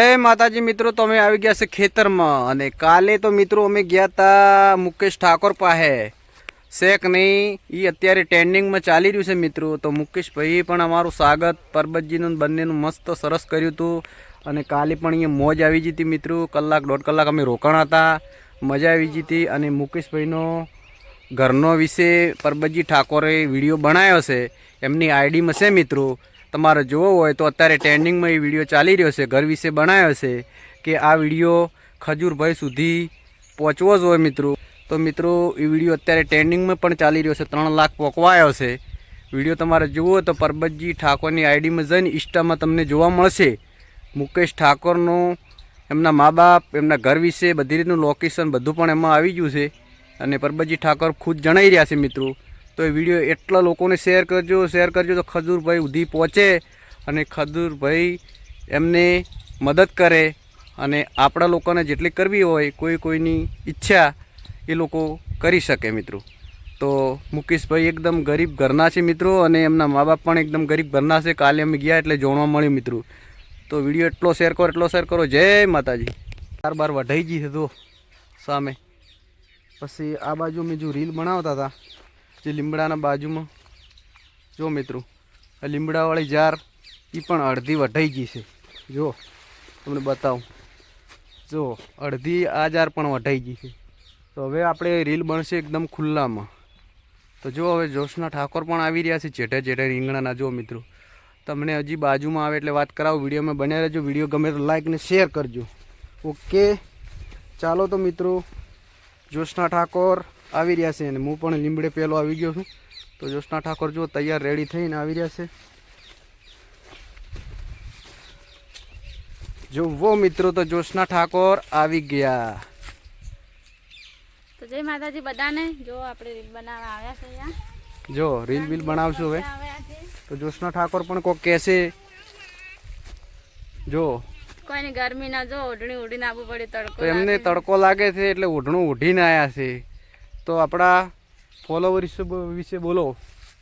जय माताजी मित्रों, तो अमे આવી ગયા છે ખેતરમાં અને કાલે તો મિત્રો અમે ગયા હતા મુકેશ ઠાકોર પાસે શેક નહીં ઈ અત્યારે ટ્રેન્ડિંગમાં ચાલી રહ્યું છે મિત્રો। તો મુકેશભાઈ પણ અમારું સ્વાગત પરબતજીનું બંનેનું મસ્ત સરસ કર્યું હતું અને કાલે પણ અહીંયા મોજ આવી જતી મિત્રો। કલાક દોઢ કલાક અમે રોકાણા હતા, મજા આવી જતી। અને મુકેશભાઈનો ઘરનો વિશે પરબતજી ઠાકોરે વિડીયો બનાવ્યો છે, એમની આઈડીમાં છે મિત્રો। તમારે જોવો હોય તો અત્યારે ટ્રેન્ડિંગમાં એ વિડીયો ચાલી રહ્યો છે, ઘર વિશે બનાવ્યો છે કે આ વિડીયો ખજૂરભાઈ સુધી પહોંચવો જ હોય મિત્રો। તો મિત્રો એ વિડીયો અત્યારે ટ્રેન્ડિંગમાં પણ ચાલી રહ્યો છે, 3 લાખ પહોંચવાયો છે વિડીયો। તમારે જોવો તો પરબતજી ઠાકોરની આઈડીમાં જઈને ઇન્સ્ટામાં તમને જોવા મળશે। મુકેશ ઠાકોરનું એમના મા બાપ, એમના ઘર વિશે બધી રીતનું લોકેશન બધું પણ એમાં આવી ગયું છે અને પરબતજી ઠાકોર ખુદ જણાવી રહ્યા છે મિત્રો। તો એ વિડીયો એટલા લોકોને શેર કરજો તો ખજૂરભાઈ સુધી પહોંચે અને ખજૂરભાઈ એમને મદદ કરે અને આપણા લોકોને જેટલી કરવી હોય કોઈની ઈચ્છા એ લોકો કરી શકે મિત્રો। તો મુકેશભાઈ એકદમ ગરીબ ઘરના છે મિત્રો અને એમના મા બાપ પણ એકદમ ગરીબ ઘરના છે। કાલે અમે ગયા એટલે જાણવા મળ્યું મિત્રો। તો વિડીયો એટલો શેર કરો। જય માતાજી। બાર વઢાઈ ગઈ છે તો સામે, પછી આ બાજુ મેં જો રીલ બનાવતા હતા જે લીમડાના બાજુમાં જો મિત્રો આ લીમડાવાળી જાર એ પણ અડધી વઢાઈ ગઈ છે। જો તમને બતાવું, જો અડધી આ જાર પણ વઢાઈ ગઈ છે। તો હવે આપણે રીલ બનશે એકદમ ખુલ્લામાં। તો જો હવે જોશના ઠાકોર પણ આવી રહ્યા છે જેઠે રીંગણાના। જો મિત્રો તમને હજી બાજુમાં આવે એટલે વાત કરાવું, વિડીયોમાં બન્યા રહેજો। વિડીયો ગમે તો લાઈક ને શેર કરજો। ઓકે ચાલો તો મિત્રો, જોશના ઠાકોર આવી રહ્યા છે અને હું પણ લીમડે પહેલો આવી ગયો છું। તો જોશના ઠાકોર જો તૈયાર રેડી થઈને આવી રહ્યા છે। જો વો મિત્રો, તો જોશના ઠાકોર આવી ગયા। તો જય માતાજી બધાને। જો આપણે રીલ બનાવવા આવ્યા છે અહીંયા, જો રીલ બીલ બનાવશું હવે। તો જોશના ઠાકોર પણ કોક કહેશે, જો કોઈની ગરમી ના, જો ઓઢણી ઉડીને આવવું પડે, તડકો તો એમને તડકો લાગે છે એટલે ઓઢણું ઉઠીને આવ્યા છે। તો આપણા ફોલોવર વિશે બોલો।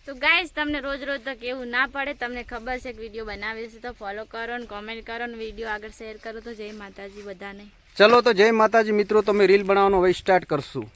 તો ગાઈસ તમને રોજ તો કેવું ના પડે, તમને ખબર છે કે વિડીયો બનાવી છે તો ફોલો કરો ને કોમેન્ટ કરો ને વિડીયો આગળ શેર કરો। તો જય માતાજી બધાને। ચલો તો જય માતાજી મિત્રો, તમે રીલ બનાવવાનો હવે સ્ટાર્ટ કરશું।